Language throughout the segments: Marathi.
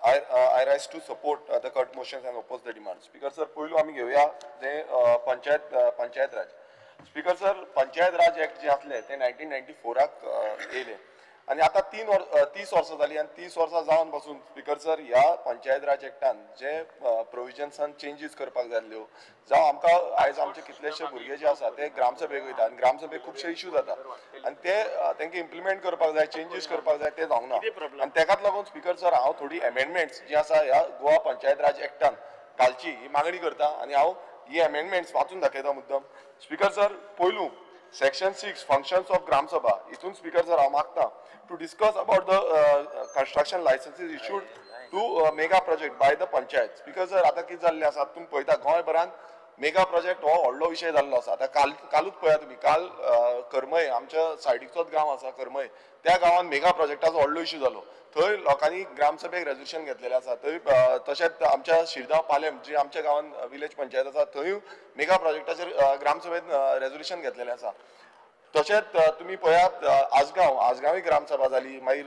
I rise to support the cut motions and oppose the demands. Speaker sir, पहिलो आम्ही घेऊया जे पंचायत राज. स्पीकर सर, पंचायत राज ऍक्ट जे असले ते 1994 येले आणि आता 30 वर्सां जाली आणि 30 वर्सां जावन पासून स्पीकर सर ह्या पंचायत राज ऍक्टान जे प्रोविजन्सान चेंजीस करपाक जाल्ल्यो जावं आमकां आयज आमचे कितलेशे भुरगे जे आसा ते ग्रामसभेक वयता आणि ग्रामसभेक खुबशे इश्यू जाता आणि ते तांकां इम्प्लिमेंट करपाक जाय, चेंजीस करपाक जाय ते जावंक ना आणि तेकाच लागून स्पीकर सर हांव थोडी अमेंडमेंट्स जी आसा ह्या गोवा पंचायत राज ऍक्टान घालची ही मागणी करता आणि हांव ही अमेंडमेंट्स वाचून दाखयता मुद्दम. स्पीकर सर, पयलू section 6 functions of gram sabha हितून स्पीकर सर हांव मागता to discuss about the construction licences issued to mega project by the panchayat. Speaker sir, आता कितें जाल्लें आसा तुमी पळयता गोंयभरान मेगा प्रोजेक्ट हो व्हडलो विशय जाल्लो आसा. आता कालूच पळया तुमी, काल करमय आमच्या सायडीचोच गांव आसा करमय, त्या गांवान मेगा प्रोजेक्टाचो व्हडलो इश्यू जालो. थंय लोकांनी ग्रामसभेक रेजोल्युशन घेतलेलें आसा. थंय तशेंच आमच्या शिरगांव पालेम जी आमच्या गांवान विलेज पंचायत आसा थंय मेगा प्रोजेक्टाचेर ग्रामसभेत रेजोल्युशन घेतलेलें आसा. तशेंच तुमी पळयात आजगांवी ग्रामसभा जाली, मागीर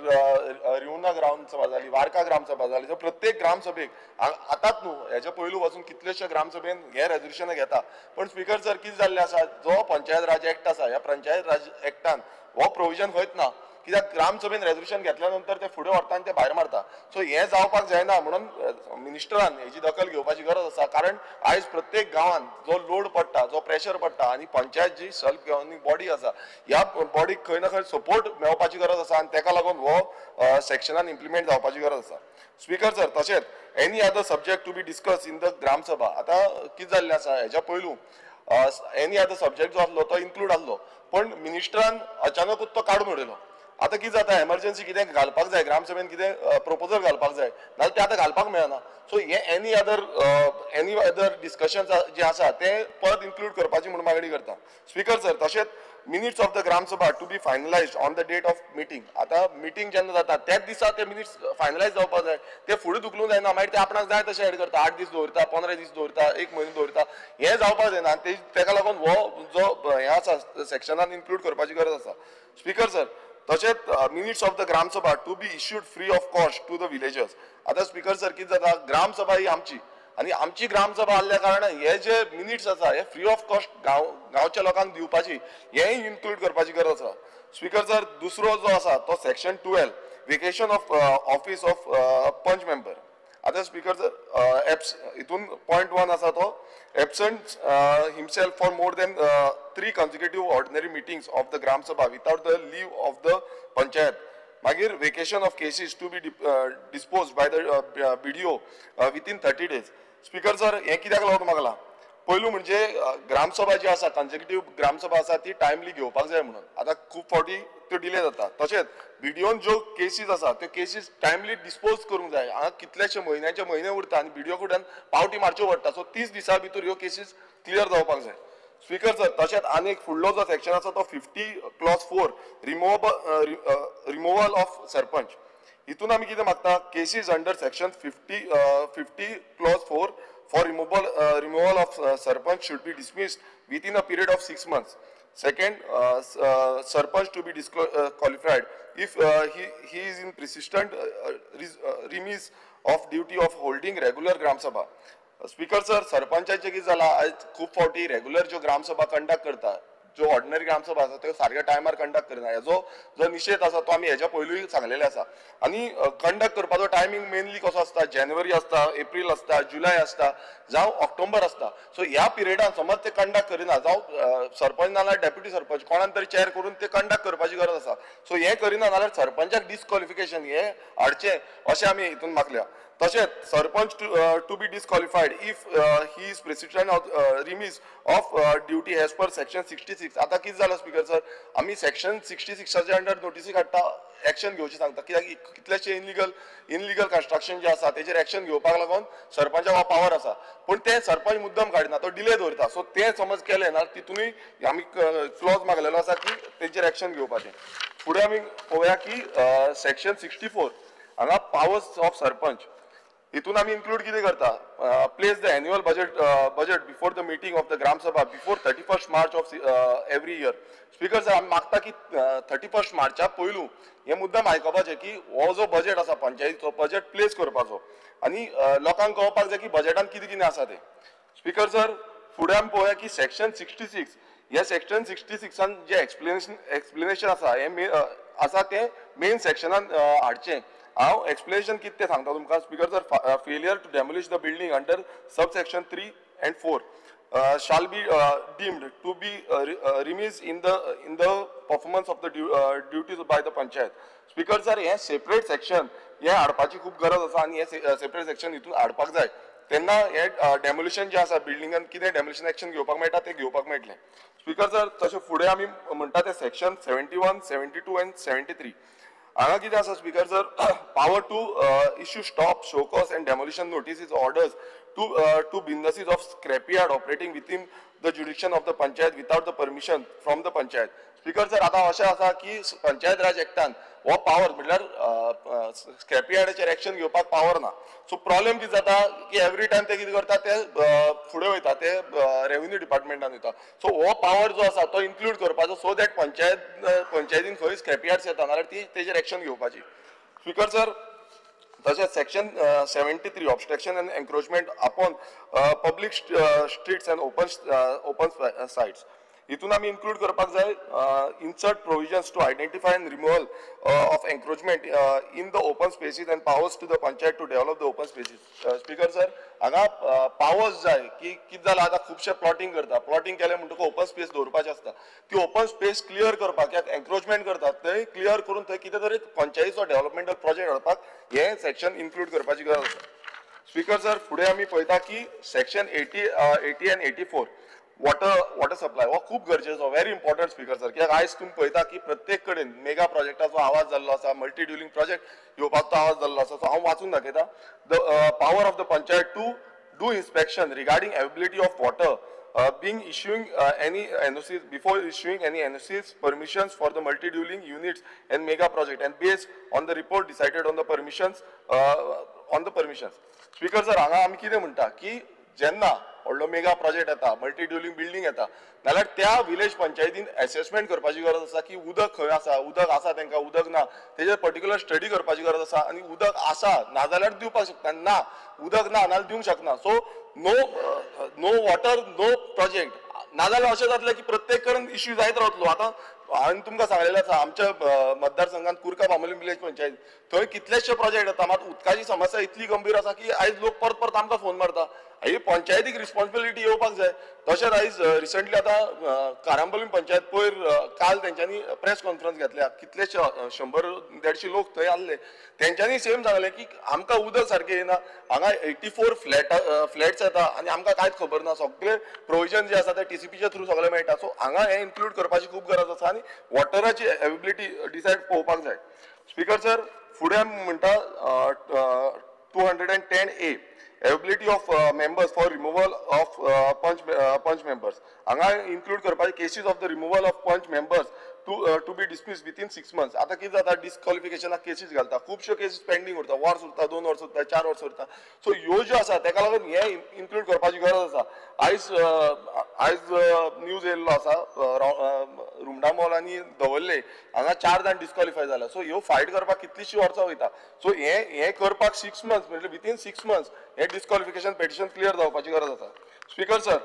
रिवना ग्रामसभा जाली, वार्का ग्रामसभा जाली. सो प्रत्येक ग्रामसभेक आतांच न्हू हेच्या पयलू वचून कितलेशे ग्रामसभेन हे रेजोल्युशन घेता. पण स्पीकर सर कितें जाल्लें आसा, जो पंचायत राज ऍक्ट आसा ह्या पंचायत राज ऍक्टान हो प्रोविजन खंयच ना. कित्याक ग्रामसभेन रेजोल्युशन घेतल्या नंतर ते फुडें व्हरता आनी ते भायर मारता. सो हें जावपाक जायना म्हणून मिनिस्टरान हेची दखल घेवपाची गरज आसा. कारण आयज प्रत्येक गांवांत जो लोड पडटा, जो प्रेशर पडटा आनी पंचायत जी सेल्फ गव्हर्निंग बॉडी आसा ह्या बॉडीक खंय ना खंय सपोर्ट मेळपाची गरज आसा आणि तेका लागून हो सेक्शनान इम्प्लिमेंट जावपाची गरज आसा. स्पीकर सर, तशेंच any other subject to be discuss in the gram sabha. आता कितें जाल्लें आसा हेच्या पयलू एनी अदर सब्जेक्ट जो आसलो तो इन्क्लूड आसलो, पण मिनिस्टरान अचानकूच तो काडून उडयलो. आता कितें जाता, एमर्जन्सी कितें घालपाक जाय ग्रामसभेन, कितें प्रपोजल घालपाक जाय नाल्यार ते आतां घालपाक मेळना. सो हे एनी अदर डिस्कशन जे आसा ते परत इन्क्लूड करपाची म्हणून मागणी करता. स्पीकर सर, तशेंच minutes of the gram sabha to be finalised on the date of meeting. आता मिटींग जेन्ना जाता त्याच दिसा ते मिनिट्स फायनलायज जावपाक जाय, ते फुडें धुकलूंक जायना. मागीर ते आपणाक जाय तशें एड करता, 8 दीस दवरता, 15 दीस दवरता, 1 म्हयनो दवरता. हें जावपाक जायना आनी तेका लागून हो जो हें आसा सेक्शनान इन्क्लूड करपाची गरज आसा. स्पीकर सर, तशेंच minutes of the gram sabha to be issued free of cost to the villagers. आता स्पीकर सर कितें जाता, ग्रामसभा ही आमची आणि आमची ग्रामसभा आसल्या कारणान हे जे मिनिट्स आसा हे फ्री ऑफ कॉस्ट गांवच्या लोकांक दिवपाची हेंय इन्क्लूड करपाची गरज आसा. स्पीकर सर, दुसरो जो आसा तो section 12 vacation of office of panch member. आता स्पीकर सर हितून पॉइंट 1 आसा तो absent himself for more than 3 consecutive ordinary meetings of the gram sabha without the leave of the panchayat. मागीर vacation of cases to be dispose by the BDO within 30 days. Speaker sir, हे कित्याक लागून मागला, पयलू म्हणजे ग्रामसभा जी आसा कन्सेक्युटिव्ह ग्रामसभा आसा ती टायमली घेवपाक जाय म्हणून. आता खूब फावटी त्यो डिले जाता. तशेंच BDOन ज्यो केसीस आसा त्यो केसीस टायमली डिस्पोज करूंक जाय. हांगा कितलेशे म्हयने उरता आनी BDO कडल्यान पावटी मारच्यो पडटा. सो 30 दिसां भितर ह्यो केसीस क्लियर जावपाक जाय. स्पीकर सर, तशेंच आनी एक फुडलो जो सेक्शन आसा तो 50 clause 4 रिमूवल ऑफ सरपंच. हितून आमी कितें मागता, cases under section 50 clause 4 for removal of sarpanch should be dismissed within a period of 6 months. Second, sarpanch to be disqualified if he is in persistent remiss of duty of holding regular gram sabha. Speaker sir, सरपंचाचे कितें जाला, आयज खूब फावटी रेग्युलर ज्यो ग्राम सभा कंडक्ट करता, ज्यो ऑर्डिनरी ग्राम सभा आसा त्यो सारक्या टायमार कंडक्ट करना. हेजो जो निशेध आसा तो आमी हेच्या पयलूय सांगलेले आसा. आनी कंडक्ट करपाचो टायमींग मेनली कसो आसता, जानेवारी आसता, एप्रील आसता, जुलय आसता, जावं ऑक्टोबर आसता. सो ह्या पिरियडान समज ते कंडक्ट करिना, जावं सरपंच नाल्यार डेप्युटी सरपंच कोणान तरी चॅर करून ते कंडक्ट करपाची गरज आसा. सो हे करिना जाल्यार सरपंचाक डिस्क्वॉलिफिकेशन हे हाडचें अशें आमी हितून मागल्या. तशेंच sarpanch to be disqualified if he is president of remiss of duty as per section 66. आता कितें जालां स्पीकर सर, आमी सेक्शन 66च्या अंडर नोटीसी काडटा, एक्शन घेवची सांगता. कित्याक कितलेशे इनलिगल कंस्ट्रक्शन जे आसा तेजेर एक्शन घेवपाक लागून सरपंचाक हो पावर आसा. पण ते सरपंच मुद्दम काडिना, तो डिले दवरता. सो ते समज केलें ना तितूनय आमी क्लॉज मागलेलो आसा की तेजेर एक्शन घेवपाचें. फुडें आमी पळोवया की सेक्शन 64 हांगा पावर्स ऑफ सरपंच. हितून आमी इन्क्लूड कितें करता, place the annual budget before the meeting of the gram sabha before 31st March of every year. Speaker sir, आमी मागता की 31st मार्चा पयलू हे मुद्दाम आयकपाचें की हो जो बजेट आसा पंचायतीचो बजेट प्लेस करपाचो आनी लोकांक कळपाक जाय की बजेटान कितें कितें आसा तें. स्पीकर सर, फुडें आमी पळोवया की सेक्शन 66 ह्या सेक्शन 66 जे एक्सप्लेनेशन आसा हे आसा ते मेन सेक्शनान हाडचें. हांव एक्सप्लेनेशन कितें तें सांगता तुमकां. Speaker sir, failure to demolish the building under sub section 3 and 4 shall be deemed to be remiss in the performance of the duties by the panchayat. Speaker sir, हे सेपरेट सेक्शन हे हाडपाची खूब गरज आसा आनी हे सेपरेट सेक्शन हितून हाडपाक जाय. तेन्ना हे डेमोलिशन जे आसा बिल्डिंगान कितें डेमोलिशन एक्शन घेवपाक मेळटा ते घेवपाक मेळटलें. स्पीकर सर, तशें फुडें आमी म्हणटा ते सेक्शन 71, 72 and 73 हांगा कितें आसा. Speaker sir, power to issue stop, show cause and demolition notices orders to businesses of scrapyard operating within the jurisdiction of the panchayat without the permission from the panchayat. Speaker sir, आता अशें आसा की पंचायत राज एक्टान हो पावर म्हटल्यार स्क्रॅपयार्डाचेर एक्शन घेवपाक पावर ना. सो प्रॉब्लेम कितें जाता की एवरी टायम ते कितें करता ते फुडें वयता ते रेव्हेन्यू डिपार्टमेंटान वयता. सो हो पावर जो आसा तो इन्क्लूड करपाचो सो दॅट पंचायतीन खंय स्क्रॅपयार्ड्स येता नाल्यार ती तेजेर एक्शन घेवपाची. स्पीकर सर, तशेंच section 73 obstruction and encroachment upon public streets and open sites हितून आमी इन्क्लूड करपाक जाय insert provisions to identify and removal of encroachment in the open spaces and powers to the panchayat to develop the open spaces. Speaker sir, हांगा पावर्स जाय की कितें जालां आतां खुबशे प्लॉटिंग करता. प्लॉटिंग केलें म्हणटकूच ओपन स्पेस दवरपाचें आसता. ती ओपन स्पेस क्लियर करपाक कित्याक एन्क्रोचमेंट करतात थंय क्लियर करून थंय कितें तरी पंचायतीचो डेव्हलपमेंटल प्रोजेक्ट हाडपाक हे सेक्शन इन्क्लूड करपाची गरज आसा. स्पीकर सर, फुडें आमी पळयता की सेक्शन 80 and 84 वॉटर सप्लाय हो खूब गरजेचो, व्हेरी इम्पॉर्टंट. स्पीकर सर, कित्याक आयज तुम्ही पळयता की प्रत्येक कडेन मेगा प्रोजेक्टाचो आवाज जाल्लो आसा, मल्टी ड्युलिंग प्रोजेक्ट येवपाचो आवाज जाल्लो आसा. सो हांव वाचून दाखयता. The power of the panchayat to do inspection regarding availability of water being issuing any NOCs before issuing any NOCs permissions for the multi-dwelling units and mega project and based on the report decided on the permissions. Speaker sir, हांगा आमी कितें म्हणटा की जेन्ना व्हडलो मेगा प्रोजेक्ट येता, मल्टी ड्युलिंग बिल्डिंग येता नाल्यार त्या विलेज पंचायतीन असेसमेंट करपाची गरज आसा की उदक खंय आसा, उदक आसा तांकां, उदक ना तेजेर पर्टिक्युलर स्टडी करपाची गरज आसा. आनी उदक आसा नाजाल्यार दिवपाक शकता, ना उदक ना नाल्यार दिवंक शकना. So no water no project. नाजाल्यार अशें जातलें की प्रत्येक कडेन इश्यू जायत रावतलो. आतां हांवें तुमकां सांगलेलें आसा आमच्या मतदारसंघात कुरका बांबोलीम विलेज पंचायत थंय कितलेशे प्रोजेक्ट येता, मात उदकाची समस्या इतली गंभीर आसा की आयज लोक परत परत आमकां फोन मारता. ही पंचायतीक रिस्पॉन्सिबिलिटी येवपाक जाय. तशेंच आयज रिसंटली आतां कारांबोलीम पंचायत पयर काल तेंच्यांनी प्रेस कॉन्फरन्स घेतल्या, कितलेशे 100-150 लोक थंय आसले. तेंच्यांनी सेम सांगलें की आमकां उदक सारकें येना, हांगा 84 फ्लॅट्स येता आनी आमकां कांयच खबर ना. सगळे प्रोविजन जे आसा ते TCPच्या थ्रू सगळे मेळटा. सो हांगा हे इन्क्लूड करपाची खूब गरज आसा आनी वॉटराची अवेबिलिटी डिसायड पळोवपाक जाय. स्पीकर सर, फुडें आमी म्हणटा 210A availability of members for removal of punch members. हांगा इन्क्लूड करपाचे cases of the removal of panch members to be dismiss within 6 months. आता कितें जाता, डिस्क्वॉलिफिकेशनाक केसीस घालता, खुबश्यो केसीस पेंडिंग उरता, वर्स उरता, 2 वर्स उरता, 4 वर्स उरता. सो ह्यो ज्यो आसा ताका लागून हे इन्क्लूड करपाची गरज आसा. आयज न्यूज येयल्लो आसा रुमडामोल आनी दवल्ले हांगा 4 जाण डिस्क्वॉलिफाय जाला. सो ह्यो फायट करपाक कितलीशीं वर्सां वयता. सो हे करपाक 6 months म्हणजे विथइन 6 months हे डिस्क्वॉलिफिकेशन पेटिशन क्लियर जावपाची गरज आसा. स्पीकर सर,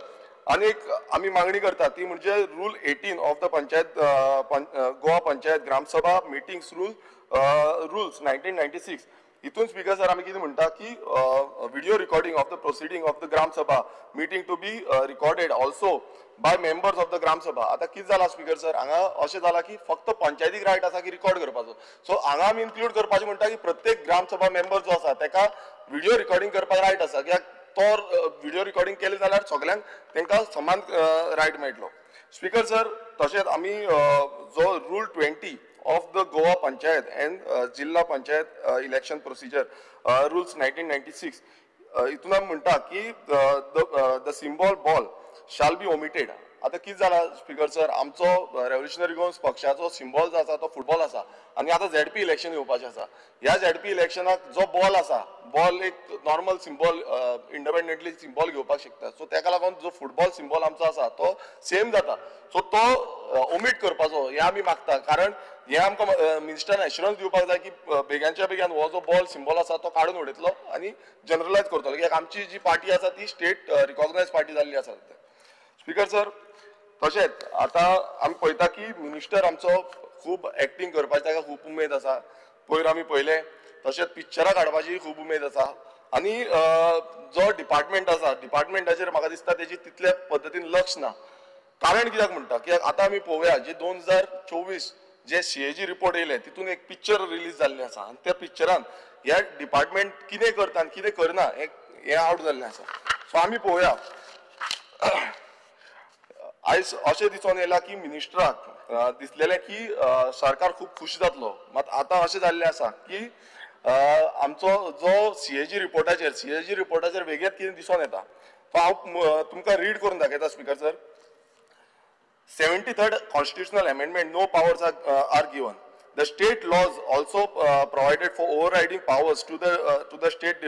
आनी एक आमी मागणी करता ती म्हणजे rule 18 of the panchayat Goa panchayat gram sabha meetings rules 1996. हितून स्पीकर सर आमी कितें म्हणटा की video recording of the proceeding of the gram sabha meeting to be recorded also by members of the gram sabha. आता कितें जाला स्पीकर सर, हांगा अशें जाला की फक्त पंचायतीक रायट आसा की रिकॉर्ड करपाचो. सो हांगा आमी इन्क्लूड करपाचें म्हणटा की प्रत्येक ग्रामसभा मेंबर जो आसा ताका व्हिडिओ रिकॉर्डिंग करपाक रायट आसा. कित्याक तो व्हिडिओ रिकॉर्डिंग केलें जाल्यार सगळ्यांक तांकां समान रायट मेळटलो. स्पीकर सर, तशेंच आमी जो rule 20 of the Goa Panchayat and Jilla Panchayat election procedure rules 1996 इथून आमी म्हणटा की the symbol ball shall be omitted आता कितें जाला स्पीकर सर, आमचो रेव्होल्युशनरी गोवन्स पक्षाचो सिंबॉल जो आसा तो फुटबॉल आसा आनी आतां झेडपी इलेक्शन येवपाचें आसा. ह्या झेडपी इलेक्शनाक जो बॉल आसा, बॉल एक नॉर्मल सिंबॉल इंडिपेंडंटली सिंबॉल घेवपाक शकता. सो ताका लागून जो फुटबॉल सिंबॉल आमचो आसा तो सेम जाता. सो तो ओमीट करपाचो हें आमी मागता. कारण हें आमकां मिनिस्टरान एश्युरन्स दिवपाक जाय की बेग्यानच्या बेगीन हो जो बॉल सिंबॉल आसा तो काडून उडयतलो आनी जनरलायज करतलो. कित्याक आमची जी पार्टी आसा ती स्टेट रिकॉग्नायज पार्टी जाल्ली आसा. स्पीकर सर, तशेंच आतां आमी पळयता की मिनिस्टर आमचो खूब एक्टींग करपाची ताका खूब उमेद आसा. पयर आमी पळयलें तशेंच पिक्चरां काडपाची खूब उमेद आसा. आनी जो डिपार्टमेंट आसा डिपार्टमेंटाचेर म्हाका दिसता तेजी तितल्या पद्दतीन लक्ष ना. कारण कित्याक म्हणटा, कित्याक आतां आमी पळोवया जे 2024 जे CAG रिपोर्ट येयले तितून एक पिक्चर रिलीज जाल्लें आसा आनी त्या पिक्चरान ह्या डिपार्टमेंट कितें करता आनी कितें करना हें आउट जाल्लें आसा. सो आमी पळोवया आयज अशें दिसून येयला की मिनिस्टराक दिसलेलें की सरकार खूब खुश जातलो. मात आतां अशें जाल्लें आसा की आमचो जो CAG रिपोर्टाचेर वेगळेंच कितें दिसून येता. तो हांव तुमकां रीड करून दाखयता speaker sir. 73rd constitutional amendment, no powers are given. The state laws also provided for overriding powers to the state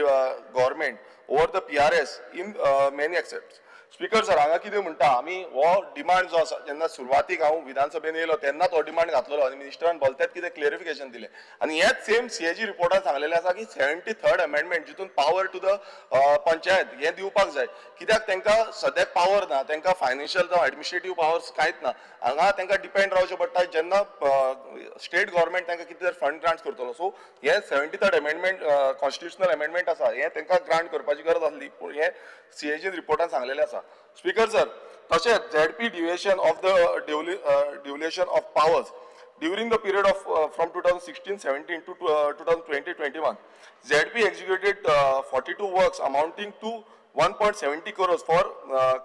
government over the PRS in many aspects. Speaker sir, हांगा कितें म्हणटा आमी हो डिमांड जो आसा जेन्ना सुरवातीक हांव विधानसभेन येयलो तेन्नाच हो डिमांड घातलेलो आनी मिनिस्टरान भलतेंच कितें क्लियरिफिकेशन दिलें. आनी हेच सेम CAG रिपोर्टान सांगलेलें आसा की 73rd अमेंडमेंट जितून पावर टू द पंचायत हें दिवपाक जाय. कित्याक तांकां सद्याक पावर ना, तांकां फायनान्शियल जावं एडमिनिस्ट्रेटीव पावर्स कांयच ना. हांगा तांकां डिपेंड रावचें पडटा जेन्ना स्टेट गव्हर्मेंट तांकां कितें तर फंड ग्रांट करतलो. सो हें 73rd अमेंडमेंट कॉन्स्टिट्युशनल अमेंडमेंट आसा हें तांकां ग्रांट करपाची गरज आसली, पूण हें CAG रिपोर्टान सांगलेलें आसा. स्पीकर सर, तशेंच ZP deviation of the devolution of powers during the period of from 2016-17 to 2020-21, ZP executed 42 works amounting to 1.70 crores for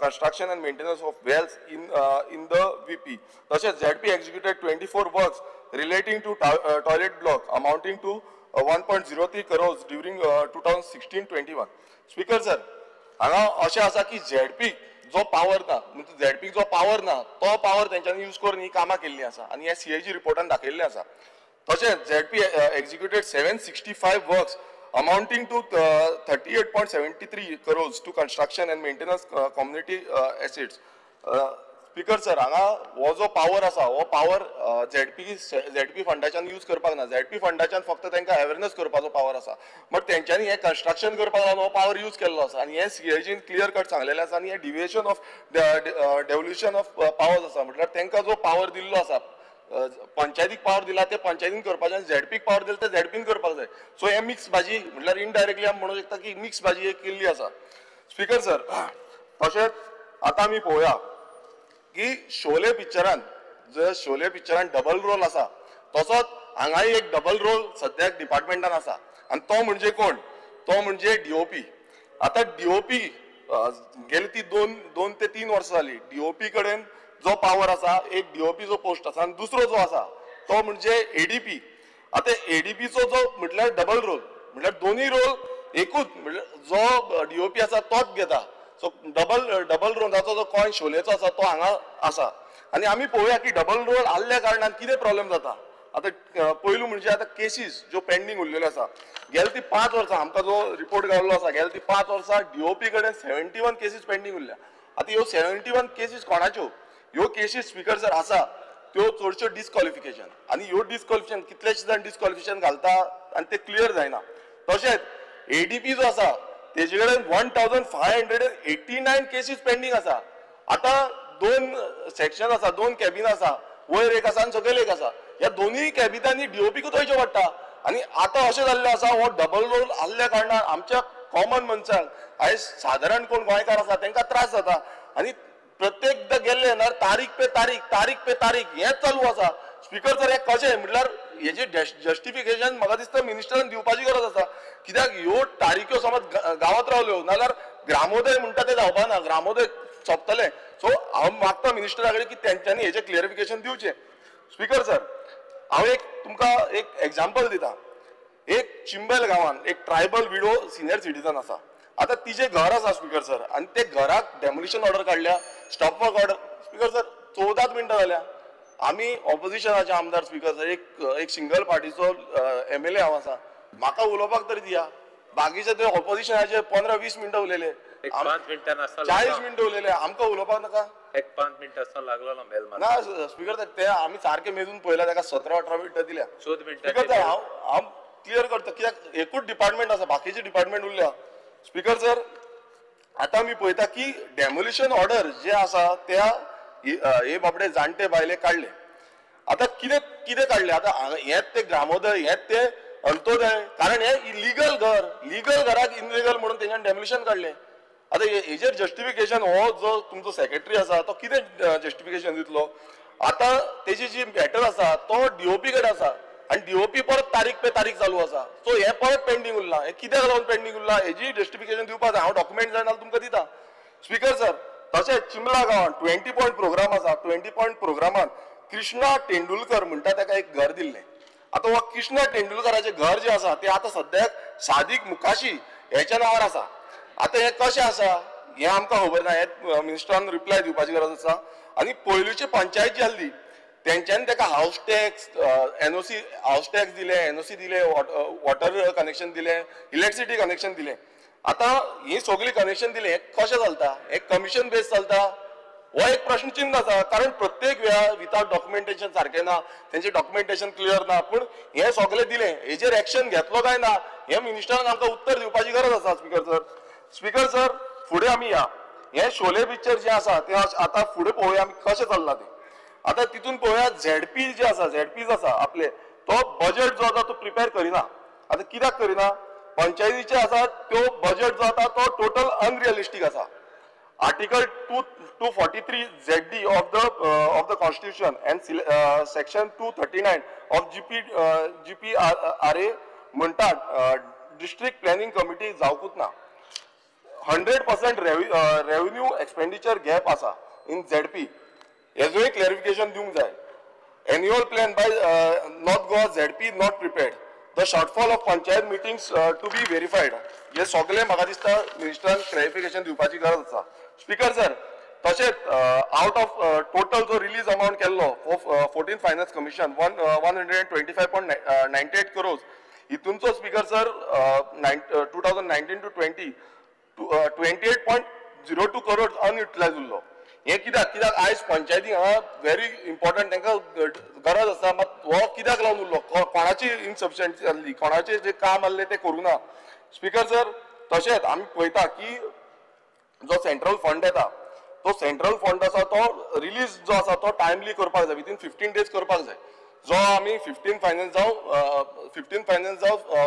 construction and maintenance of wells in the VP. तशेंच ZP executed 24 works relating to toilet block amounting to 1.03 crores during 2016-21. Speaker sir, हांगा अशें आसा की ZP जो पावर ना, म्हणजे ZP जो पावर ना तो पावर तेंच्यांनी यूज करून ही कामां केल्ली आसा आनी हे CAG रिपोर्टान दाखयल्लें आसा. तशेंच ZP executed 765 works amounting to 38.73 crores to construction and maintenance community assets. Speaker sir, हांगा हो जो पावर आसा हो पावर ZP फंडाच्यान यूज करपाक ना. ZP फंडाच्यान फक्त तांकां अवेरनेस करपाचो पावर आसा. बट तेंच्यांनी हे कन्स्ट्रक्शन करपाक लागून हो पावर यूज केल्लो आसा आनी हे CAGन क्लियर कट सांगलेलें आसा. आनी हे डिविएशन ऑफ डेव्होल्युशन ऑफ पावर्स आसा, म्हटल्यार तांकां जो पावर दिल्लो आसा, पंचायतीक पावर दिला ते पंचायतीन करपाचें आनी ZPक पावर दिला ते ZPन करपाक जाय. सो हे मिक्स भाजी, म्हटल्यार इनडायरेक्टली आमी म्हणूंक शकता की मिक्स भाजी एक केल्ली आसा. स्पीकर सर, तशेंच आतां आमी पळोवया की शोले पिक्चरान डबल रोल आसा, तसोच हांगाय एक डबल रोल सद्याक डिपार्टमेंटान आसा आनी तो म्हणजे कोण? तो म्हणजे DOP. आतां DOP गेली ती 2 ते 3 वर्सां जाली. DOP कडेन जो पावर आसा, एक DOP जो पोस्ट आसा आनी दुसरो जो आसा तो म्हणजे ADP. आतां ADPचो जो म्हटल्यार डबल रोल, म्हटल्यार दोनूय रोल एकूच, म्हटल्यार जो DOP आसा तोच घेता. सो डबल रोलाचो जो कॉइन शोलेचो आसा तो हांगा आसा. आनी आमी पळोवया की डबल रोल आसल्या कारणान कितें प्रॉब्लेम जाता. आतां पयलू म्हणजे आतां केसीस ज्यो पेंडींग उरलेल्यो आसा, गेल्या ती 5 वर्सां आमकां जो रिपोर्ट गावल्लो आसा, गेल्या ती 5 वर्सां DOP कडेन 71 केसीस पेंडींग उरल्या. आतां ह्यो 71 केसीस कोणाच्यो? ह्यो केसीस स्पीकर सर आसा त्यो चडश्यो डिस्क्वॉलिफिकेशन, आनी ह्यो डिस्क्वॉलिफिकेशन कितलेशे जाण डिस्क्वॉलिफिकेशन घालता आनी ते क्लियर जायना. तशेंच ADP जो आसा तेजे कडेन 1589 केसीस पेंडींग आसा. आतां 2 सेक्शन आसा, 2 कॅबिन आसा, वयर एक आसा आनी सकयल एक आसा. ह्या दोनूय कॅबिनांनी DOPकूच वयचें पडटा. आनी आतां अशें जाल्लें आसा, हो डबल रोल आसल्या कारणान आमच्या कॉमन मनशांक, आयज सादारण कोण गोंयकार आसा तांकां त्रास जाता. आनी प्रत्येकदां गेल्ले ना तारीख पे तारीख हेंच चालू आसा. स्पीकर सर, हें कशें? म्हटल्यार हेजे जस्टिफिकेशन म्हाका दिसता मिनिस्टरान दिवपाची गरज आसा. कित्याक ह्यो तारीखो समज गांवांत रावल्यो नाल्यार ग्रामोदय म्हणटा ते जावपा ना, ग्रामोदय सोंपतले. सो हांव मागता मिनिस्टरा कडेन की तेंच्यांनी हेजें क्लियरिफिकेशन दिवचें. स्पीकर सर, हांव एक तुमकां एक एग्जांपल दिता. एक चिंबल गांवान एक ट्रायबल विडो सिनियर सिटीजन आसा. आतां तिचें घर आसा स्पीकर सर, आनी ते घराक डेमोलिशन ऑर्डर काडल्या, stop work order. Speaker sir 14 मिनटां जाल्या आमी ऑपोजिशनाचे आमदार स्पीकर सर एक सिंगल पार्टीचो MLA हांव आसा म्हाका उलोवपाक तरी दिया बाकीचे ते ऑपोजिशनाचे 15-20 मिनटां उलयले 5 मिनटां 40 मिनटां उलयले आमकां उलोवपाक नाका 5 मिनटां लागलो ना स्पीकर सर ते आमी सारखे मेजून पळयला ताका 17-18 मिनटां दिल्या स्पीकर सर हांव क्लियर करता कित्याक एकूच डिपार्टमेंट आसा बाकीचे डिपार्टमेंट उरल्या स्पीकर सर आता मी पळयता की डेमोलिशन ऑर्डर जे आसा त्या हे बाबडे जाणटे बायले काढले आता कितें काढले आता हेच ते ग्रामोदय हेच ते अंत्योदय कारण हे लीगल घराक इनलिगल म्हणून तेंच्यान डेमोलिशन काढले आता हेजेर जस्टिफिकेशन हो जो तुमचो सेक्रेटरी आसा तो कितें जस्टिफिकेशन दितलो आता तेजी जी मॅटर आसा तो DOP कडेन आसा आणि DOP परत तारीख पे तारीख चालू आसा सो हे परत पेंडिंग उरला हे कित्याक लागून पेंडिंग उरला हेजी जस्टिफिकेशन दिवपाक जाय हांव डॉक्युमेंट जाय नाल्यार तुमकां दिता स्पीकर सर तशेंच चिंबला गांवांत 20 पॉयंट प्रोग्राम आसा 20 पॉयंट प्रोग्रामात कृष्णा तेंडुलकर म्हणटा ताका एक घर दिल्लें आता हो कृष्णा तेंडुलकराचें घर जे आसा ते आता सद्याक सादीक मुकाशी ह्याच्या नांवार आसा आता हे कशें आसा हे आमकां खबर ना हे मिनिस्टरान रिप्लाय दिवपाची गरज आसा आनी पयलींची पंचायत जी आसली तेंच्यांनी ताका house tax NOC house tax दिले NOC दिले वॉटर कनेक्शन दिले इलेक्ट्रिसिटी कनेक्शन दिले आता ही सगळी कनेक्शन दिले हे कशें चलता हे कमिशन बेस चलता हो एक प्रश्न चिन्ह आसा कारण प्रत्येक वेळार विथआउट डॉक्युमेंटेशन सारकें ना तेंचे डॉक्युमेंटेशन क्लियर ना पूण हे सगळें दिलें हेजेर एक्शन घेतलो काय ना हे मिनिस्टरान आमकां उत्तर दिवपाची गरज आसा स्पीकर सर फुडें आमी या हे शोले पिक्चर जे आसा ते आतां फुडें पळोवया आमी कशें चल्लां तें आता तितून पळोवया ZP जे आसा ZPs आसा आपले तो बजेट जो आसा तो प्रिपेअर करिना आता कित्याक करिना पंचायतीचे आसा तो बजेट जो आसा तो टोटल अनरियलिस्टीक आसा article 243 ZD of the constitution and section 239 of GPRA म्हणटात डिस्ट्रिक्ट प्लॅनिंग कमिटी जावकूच ना 100% रेव्हेन्यू एक्सपेंडिचर गॅप आसा इन ZP हेजोय क्लॅरिफिकेशन दिवंक जाय annual plan by north Goa ZP not prepared the shortfall of panchayat meetings to be verified हे सगळे म्हाका दिसता मिनिस्टरान क्लॅरिफिकेशन दिवपाची गरज आसा स्पीकर सर तशेंच आउट ऑफ टोटल जो रिलीज अमाउंट केल्लो 14th फायनान्स कमिशन 125.98 crores हितूनचो speaker sir 2019 to 20 28.02 crores unutilised उरलो हे कित्याक आयज पंचायती हांगा व्हेरी इम्पॉर्टंट तांकां गरज आसा मात हो कित्याक लागून उरलो कोणाची इनसफिशियंसी आसली कोणाचें जें काम आसलें तें करूं ना स्पीकर सर तशेंच आमी पळयता की जो सेंट्रल फंड येता तो सेंट्रल फंड आसा तो रिलीज जो आसा तो टायमली करपाक जाय विथीन 15 days करपाक जाय जो आमी 15th फायनान्स जावं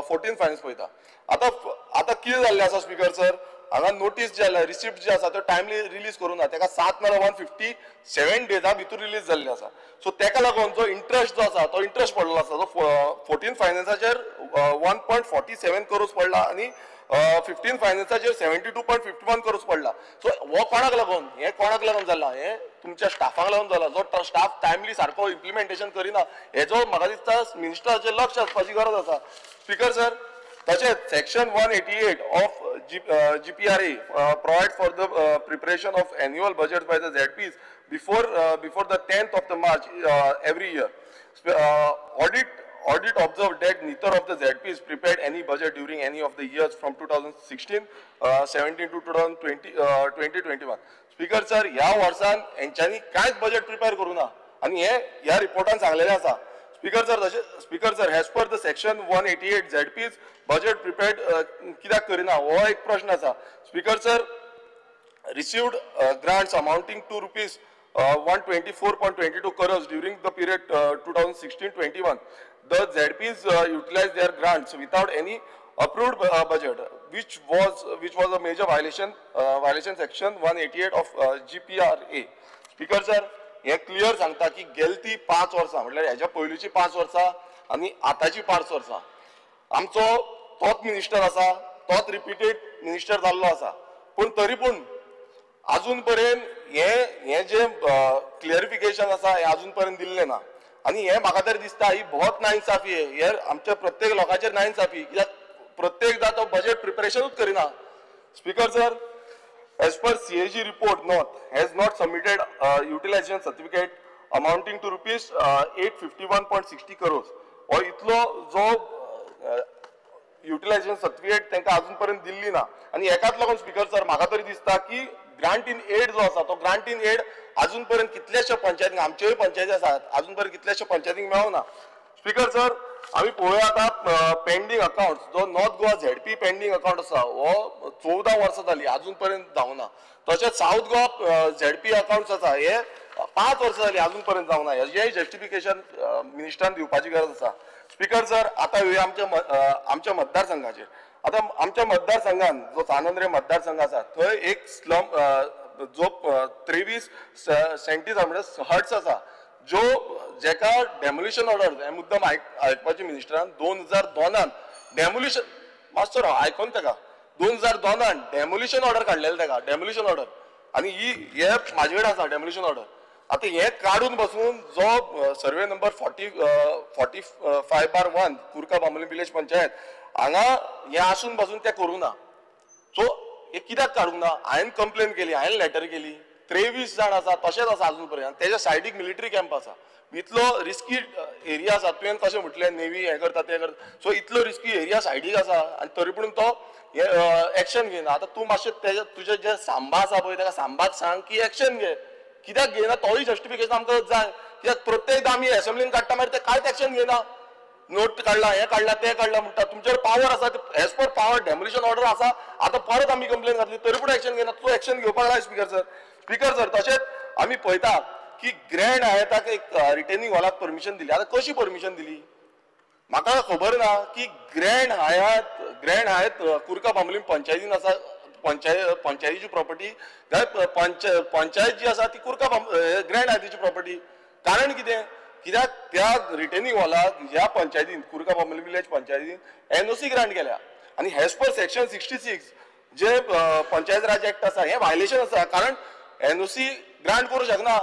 14th फायनान्स पळयता आतां कितें जाल्लें आसा स्पीकर सर हांगा नोटीस जे आसा रिसिप्ट जे आसा तो टायमली रिलीज करूं ना ताका 7 नाल्यार 157 डेजा भितर रिलीज जाल्ले आसा सो ताका लागून जो इंट्रस्ट जो आसा तो इंट्रस्ट पडलो आसा तो 14th फायनान्साचेर 1.47 crores पडला आनी 15th फायनान्साचेर 72.51 crores पडला सो हो कोणाक लागून हे कोणाक लागून जाला हे तुमच्या स्टाफाक लागून जाला जो स्टाफ टायमली सारको इम्प्लिमेंटेशन करिना हेजो म्हाका दिसता मिनिस्टराचेर लक्ष आसपाची गरज आसा स्पीकर सर तशेंच section 188 of GPRA provide for the preparation of annual budget by the ZPs before the 10th of the March every year. Audit observed that neither of the ZPs prepared any budget during any of the years from 2016, 17 to 2021. Speaker sir, ह्या वर्षान यांच्यानी कांयच बजेट प्रिपेअर करू ना आणि हे ह्या रिपोर्टान सांगलेले आसा speaker sir as per the section 188 ZPs budget prepared कित्याक करिना हो एक प्रश्न आसा speaker sir received grants amounting to rupees 124.22 crores during the period 2016-21 the ZPs utilized their grants without any approved budget which was a major violation section 188 of GPRA speaker sir हे क्लियर सांगता की गेलती 5 वर्सां म्हटल्यार हेच्या पयलींची 5 वर्सां आणि आताची 5 वर्सां आमचो तोच मिनिस्टर आसा तोच रिपीटेड मिनिस्टर जाल्लो आसा पूण तरी पूण अजून पर्यंत हे जे क्लियरिफिकेशन आसा हे अजून पर्यंत दिल्ले ना आणि हे म्हाका तरी दिसता ही बहुत नाइंसाफी हे आमच्या प्रत्येक लोकांचेर नाइंसाफी कित्याक प्रत्येकदा तो बजेट प्रिपरेशनूच करिना speaker sir As per CAG report, North has not submitted utilization certificate amounting to rupees 851.60 crores. और इतलो जो युटिलायझेशन सर्टिफिकेट तांकां अजून पर्यंत दिल्ली ना आणि एकाच लागून स्पीकर सर म्हाका तरी दिसता की ग्रांट इन एड जो आसा तो ग्रांट इन एड अजून पर्यंत कितलेशे पंचायतींक आमच्योय पंचायती आसात अजून पर्यंत कितलेशे पंचायतींक मेळोना. स्पीकर सर आमी पळोवया आता पेंडींग अकाउंट जो north Goa ZP pending account आसा हो 14 वर्सां जाली अजून पर्यंत जावना. तशेंच साऊथ गोवा झेडपी अकाउंट्स आसा हे 5 वर्सां जाली अजून पर्यंत जावना. हेजेय जस्टिफिकेशन मिनिस्टरान दिवपाची गरज आसा. स्पीकर सर आता येवया आमच्या मतदारसंघाचेर. आता आमच्या मतदारसंघान जो सानंद्रे मतदारसंघ आसा थंय एक स्लम जो 23 सेंटीमीटर हट्स आसा जो जेका डेमोलिशन ऑर्डर हे मुद्दम आयकपाचे मिनिस्टरान 2002 डेमोलिशन मास्टर आयकोन तेका 2002 डेमोलिशन ऑर्डर काडलेले तेका डेमोलिशन ऑर्डर आणि हे म्हाजे कडेन आसा डेमोलिशन ऑर्डर. आता हे काढून बसून जो survey number 45/1 Kurka Bambolim village panchayat हांगा हे आसून बसून ते करूना. सो हे कित्याक काडूंक ना. हांवें कंप्लेन केली हांवें लेटर केली 23 जाण आसा तशेंच आसा अजून पर्यंत. तेज्या सायडीक मिलिटरी कॅम्प आसा. इतलो रिस्की एरिया आसा तुवें कशें म्हटलें नेवी हें करता तें करता सो इतलो रिस्की एरिया सायडीक आसा आनी तरी पूण तो एक्शन घेयना. आतां तूं मातशें तुजें जे सांबा आसा पळय ताका सांबाक सांग की एक्शन घे. कित्याक घेयना तोय जस्टिफिकेशन आमकां जाय. कित्याक प्रत्येकदां आमी असेंब्लीन काडटा मागीर ते कांयच एक्शन घेयना. नोट काडला हे काडला ते काडला म्हणटा तुमचेर पावर आसा as per power demolition order आसा. आतां परत आमी कंप्लेन घातली तरी पूण एक्शन घेयना. तूं एक्शन घेवपाक जाय स्पीकर सर. स्पीकर सर तशेंच आमी पळयता की ग्रँड हायताक एक रिटेनिंग हॉलाक परमिशन दिली. आतां कशी परमिशन दिली म्हाका खबर ना की ग्रँड हायत कुरका बांबोलीम पंचायतीन आसा. पंचायतीची प्रॉपर्टी पंचायत जी आसा ती कुरका ग्रँड हायतीची प्रॉपर्टी. कारण कितें कित्याक त्या रिटेनिंग हॉलाक ह्या पंचायतीन कुरका बांबोलीम विलेज पंचायतीन NOC ग्रांट केल्या आणि हेज पर सेक्शन 66 जे पंचायत राज ऍक्ट आसा हे व्हायलेशन आसा. कारण NOC ग्रांट करूं शकना.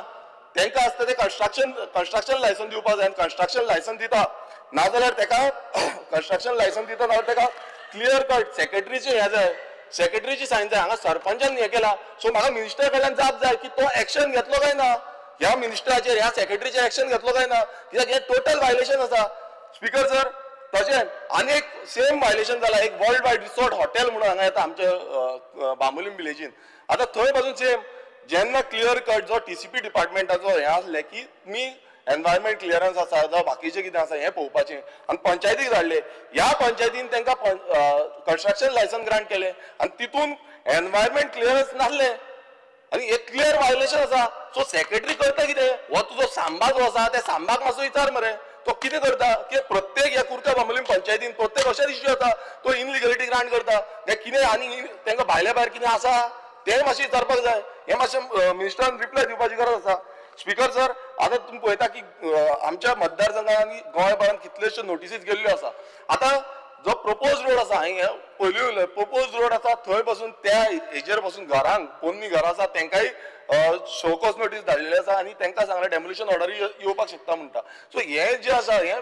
तांकां आसता ते कन्स्ट्रक्शन लायसन दिवपाक जाय. कन्स्ट्रक्शन लायसन दिता नाजाल्यार तेका कन्स्ट्रक्शन लायसन दिता नाजाल्यार तेका क्लियर कट सेक्रेटरीचे हे जाय सेक्रेटरीची सायन जाय. हांगा सरपंचान हे केला. सो म्हाका मिनिस्टर कडल्यान जाप जाय की तो एक्शन घेतलो काय ना ह्या मिनिस्टराचेर ह्या सेक्रेटरीचेर एक्शन घेतलो काय ना. कित्याक हे टोटल व्हायलेशन आसा. स्पीकर सर तशेंच आनी एक सेम व्हायलेशन जाला एक वर्ल्ड वायड रिसॉर्ट हॉटेल म्हणून हांगा येता आमच्या बांबोलीम विलेजीन. आतां थंय पासून सेम जेन्ना क्लियर कट जो TCP डिपार्टमेंटाचो हे आसले की तुमी एनवायरमेंट क्लियरन्स आसा जावं बाकीचें कितें आसा हें पळोवपाचें आनी पंचायतीक धाडले. ह्या पंचायतीन तांकां कन्स्ट्रक्शन लायसन ग्रांट केलें आनी तितून एनवायरमेंट क्लियरन्स नासले आनी एक क्लियर व्हायलेशन आसा. सो सेक्रेटरी करता कितें हो तुजो सांबा जो आसा त्या सांबाक मातसो विचार मरे तो कितें करता की प्रत्येक ह्या कुरका बांबोलीम पंचायतीन प्रत्येक अशेच इश्यू जाता तो इनलिगलिटी ग्रांट करता. ते कितें आनी तांकां भायल्या भायर कितें आसा तें मातशें विचारपाक जाय. हें मातशें मिनिस्टरान रिप्लाय दिवपाची गरज आसा. स्पीकर सर आता तुम्ही पळयता की आमच्या मतदारसंघात आनी गोंयभरांत कितलेशे नोटिसीस गेल्ल्यो आसा. आता जो प्रपोज रोड आसा हांवें पयलीं उलयलें प्रपोज रोड आसा थंय पासून त्या हेजेर पासून घरांक पोन्नी घरां आसा तांकांय शोकॉज नोटीस धाडलेली आसा आनी तांकां सांगलें डेमोलिशन ऑर्डर येवपाक शकता म्हणटा. सो हें जें आसा हें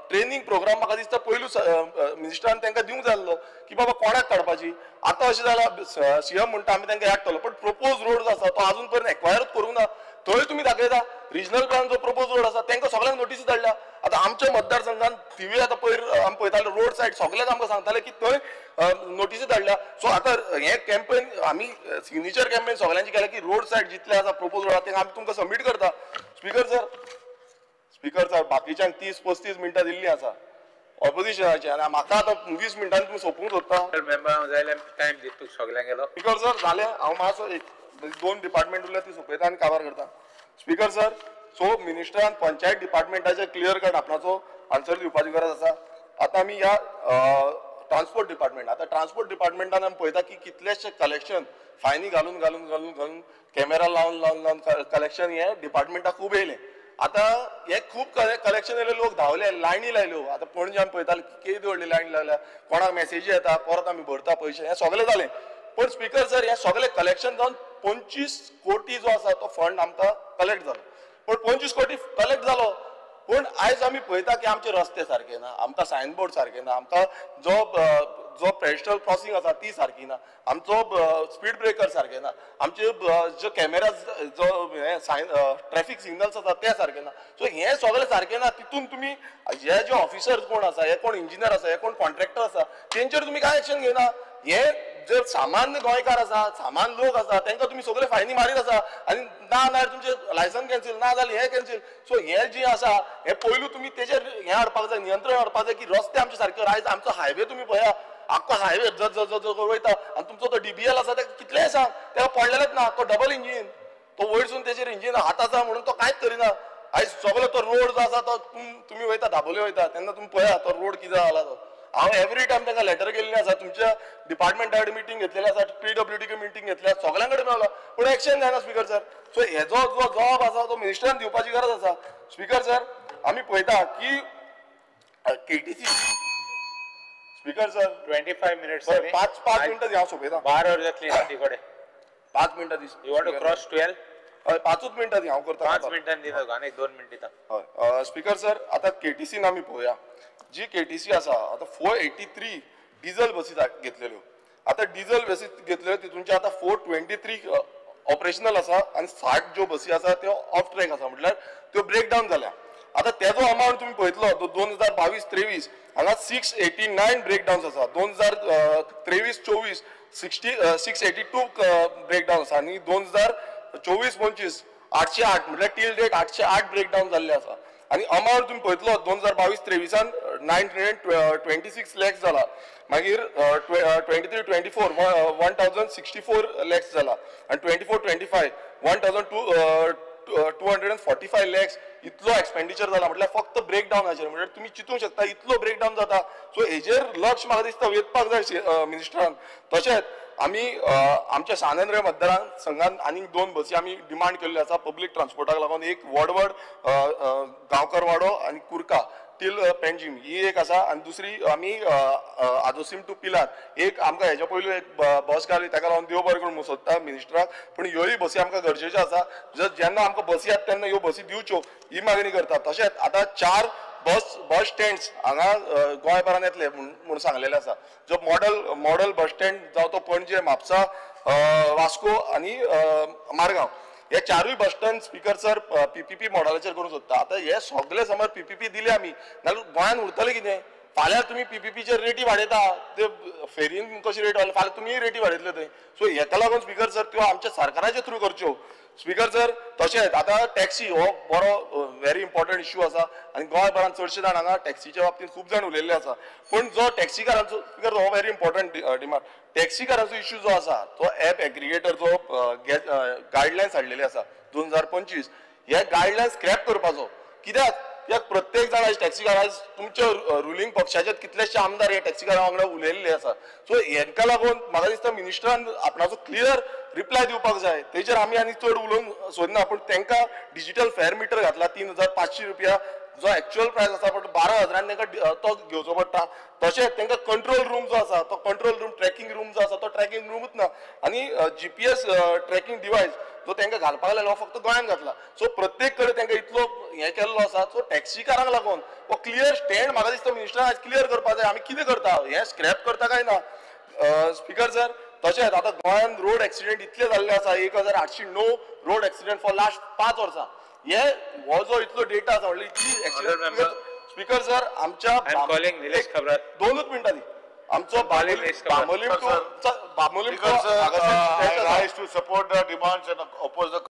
ट्रेनिंग प्रोग्राम म्हाका दिसता पयलूच मिनिस्टरान तांकां दिवंक जाय आसलो की बाबा कोणाक काडपाची. आतां अशें जालां CM म्हणटा आमी तांकां याद केलो पण प्रपोज रोड जो आसा तो आजून पर्यंत एक्वायरूच करूंक ना. थंय तुमी दाखयता रिजनल प्लॅन जो प्रपोज रोड आसा तांकां सगळ्यांक नोटीसी धाडल्या. आतां आमच्या मतदारसंघान TV आतां पयर आमी पळयताले रोड सायड सगळ्याक आमकां सांगताले की थंय नोटीसी धाडल्या. सो आतां हें कॅम्पेन आमी सिग्नेचर कॅम्पेन सगळ्यांची केल्या की रोड सायड जितले आसा प्रपोज रोड आसा आमी तुमकां सबमीट करता. स्पीकर सर बाकीच्यांक 30-35 मिनटां दिल्लीं आसा ऑपोजिशनाची आनी म्हाका आतां 20 मिनटांनी तुमी सोंपूंक सोदता. मेंबर जाल्यार टायम दिता सगळ्यांक गेलो. स्पीकर सर जालें हांव मातसो 2 डिपार्टमेंट उरल्या ती सोंपयता आनी काबार करता. स्पीकर सर सो मिनिस्टरान पंचायत डिपार्टमेंटाचे क्लियर कट आपणाचो आन्सर दिवपाची गरज आसा. आतां आमी ह्या ट्रान्सपोर्ट डिपार्टमेंटान आमी पळयता की कितलेशे कलेक्शन फायनी घालून कॅमेरा लावन कलेक्शन हे डिपार्टमेंटाक खूब येयलें. आतां हे खूब कलेक्शन येयले लोक धांवले लायनी लायल्यो. आतां पणजे आमी पळयताले केदी व्हडली लायन लागल्या कोणाक मेसेजी येता परत आमी भरता पयशे हें सगळें जालें. पण स्पीकर सर हे सगळें कलेक्शन जावन 25 कोटी जो आसा तो फंड आमकां कलेक्ट जालो. पण 25 कोटी कलेक्ट जालो पण आयज आमी पळयता की आमचे रस्ते सारके ना आमकां सायनबोर्ड सारके ना आमकां जो जो पेडेस्ट्रल क्रॉसिंग आसा ती सारकी ना, आमचो स्पीड ब्रेकर सारके ना, आमचे जो कॅमेराज जो ट्रॅफिक सिग्नल्स आसा ते सारके ना. सो हे सगळे सारके ना. तितून तुम्ही हे जे ऑफिसर्स कोण आसा, हे कोण इंजिनियर आसा, हे कोण कॉन्ट्रॅक्टर आसा, तेंचेर तुम्ही काय एक्शन घेना. हे जर सामान्य गोंयकार आसा, सामान्य लोक आसा, तांकां तुम्ही सगळे फायनी मारीत आसा आनी ना जाल्यार तुमचे लायसन कॅन्सील, ना जाल्यार हे कॅन्सील. सो हे जे आसा हे पयलू तुम्ही तेजेर हे हाडपाक जाय, नियंत्रण हाडपाक जाय की रस्ते आमचे सारके. आयज आमचो हायवे तुम्ही पळया, आख्खो हायवे वयता आनी तुमचो तो DBL आसा ते कितलेय सांग तेका पडलेलेच ना. तो डबल इंजीन, तो वयरसून तेजेर इंजीन हात आसा म्हणून तो कांयच करिना. आयज सगळो तो रोड जो आसा तो तुम्ही वयता दाबोले वयता तेन्ना तुम्ही पळया तो रोड कितें जाला तो. हांव एवरी टायम तांकां लेटर केल्लें आसा, तुमच्या डिपार्टमेंटा कडेन मिटींग घेतलेली आसा, PWD मिटींग घेतली आसा, सगळ्यां कडेन मेळ्ळो पूण एक्शन जायना स्पीकर सर. सो हेजो जो जबाब आसा तो मिनिस्टरान दिवपाची गरज आसा. स्पीकर सर आमी पळयता की KTC स्पीकर सर 25 minutes. पाच मिनटां हांव सोंपयता. 12 hours जातली ना तिकडे. 5 मिनटां दी. You want to cross 12? हय 5 मिनटां दी हांव करता. 5 मिनिटांनी दिता आनी 2 मिनिटां दिता. हय स्पीकर सर आतां KTCन आमी पळोवया. जी KTC आसा आतां 483 डिझल बसी घेतलेल्यो. आतां डिझल बसी घेतलेल्यो तितूनचे आतां 423 ऑपरेशनल आसा आनी 60 ज्यो बसी आसा त्यो ऑफ ट्रॅक आसा, म्हटल्यार त्यो ब्रेक डावन जाल्या. आतां तेजो अमावंट तुम्ही पळयतलो तो 2022-23 हांगा 689 ब्रेकडाउन्स आसा. 2023-24 682 ब्रेकडाउन आसा आनी 2024-25 808 म्हटल्यार टील डेट 808 ब्रेकडाउन जाल्ले आसा. आनी अमावंट तुम्ही पळयतलो 2022-23 926 लॅक्स जाला. मागीर 23-24 1064 लॅक्स जाला आनी 24-25 1245 लॅक्स इतलो एक्सपेंडिचर जाला. म्हटल्यार फक्त ब्रेकडावनाचेर. म्हटल्यार तुम्ही चिंतूंक शकता इतलो ब्रेकडावन जाता. सो हेजेर लक्ष म्हाका दिसता वेधपाक जाय मिनिस्टरान. तशेंच आमी आमच्या स्वातंत्र्य मतदार संघान आनीक 2 बसी आमी डिमांड केल्ल्यो आसा पब्लीक ट्रान्सपोर्टाक लागून. एक वडवड गांवकर वाडो आनी कुर्का टील पेंजीम ही एक आसा आनी दुसरी आमी आजोसीम टू पिलार एक आमकां हेच्या पयलू एक बस घाली ताका लागून देव बरें करून सोदता मिनिस्टराक. पूण ह्योय बसी आमकां गरजेच्यो आसा. जेन्ना आमकां बसी येता तेन्ना ह्यो बसी दिवच्यो ही मागणी करता. तशेंच आतां 4 बस स्टँड्स हांगा गोंयभरान येतले म्हूण सांगलेले आसा. जो मॉडल बस स्टँड जावं तो पणजे, म्हापसा, वास्को आनी मारगांव हे 4य bus stand speaker sir PPP मॉडेलाचेर करूंक सोदता. आतां हे सगळे समज PPP दिले आमी नाल्यार गोंयान उरतलें कितें. फाल्यां तुम्ही PPPचेर रेटी वाडयता ते फेरीन कशी रेट वाडली फाल्यां तुमी रेटी वाडयतले थंय. सो हेका लागून स्पीकर सर त्यो आमच्या सरकाराचे थ्रू करच्यो. स्पीकर सर तशेंच आतां टॅक्सी हो बरो व्हेरी इम्पॉर्टंट इश्यू आसा आनी गोंयभरान चडशे जाण हांगा टॅक्सीच्या बाबतींत खूब जाण उलयल्ले आसा. पूण जो टॅक्सीकारांचो स्पीकर हो व्हेरी इम्पॉर्टंट डिमांड. टॅक्सीकारांचो इश्यू जो आसा तो ॲप एग्रिगेटर जो गायडलायन्स हाडलेले आसा 2025 हे गायडलायन स्क्रॅप करपाचो. कित्याक प्रत्येक जाण आज टॅक्सीकार आज तुमच्या रुलींग पक्षाचे कितलेशे आमदार हे टॅक्सीकारा वांगडा उलयल्ले आसा. सो हेका लागून म्हाका दिसता मिनिस्टरान आपणाचो क्लियर रिप्लाय दिवपाक जाय. तेजेर आमी आनी चड उलोवंक सोदना. पूण तांकां डिजिटल फेअर मिटर घातला 3500 रुपया जो एक्चुअल प्रायस आसा पण 12,000 तांकां तो घेवचो पडटा. तशेंच तांकां कंट्रोल रूम जो आसा तो कंट्रोल रूम ट्रॅकिंग रूम जो आसा तो ट्रॅकिंग रूमूच ना आनी GPS ट्रॅकिंग डिवायस जो तांकां घालपाक लागलो फक्त गोंयान घातला. सो प्रत्येक कडेन तांकां इतलो हें केल्लो आसा. सो टॅक्सीकारांक लागून हो क्लियर स्टँड म्हाका दिसता मिनिस्टरान आज क्लियर करपाक जाय. आमी कितें करता हें स्क्रॅप करता काय ना. स्पीकर सर तशेंच आतां गोंयान रोड एक्सिडेंट इतले जाल्ले आसा 1809 रोड एक्सिडेंट फॉर लास्ट 5 वर्सां. हो जो इतलो डेटा आसा व्हडली इतली एक्सिडेंट. स्पीकर सर आमच्या 2 मिनटां दी. आमचो बामोलीम to Because I rise to support the demands and oppose the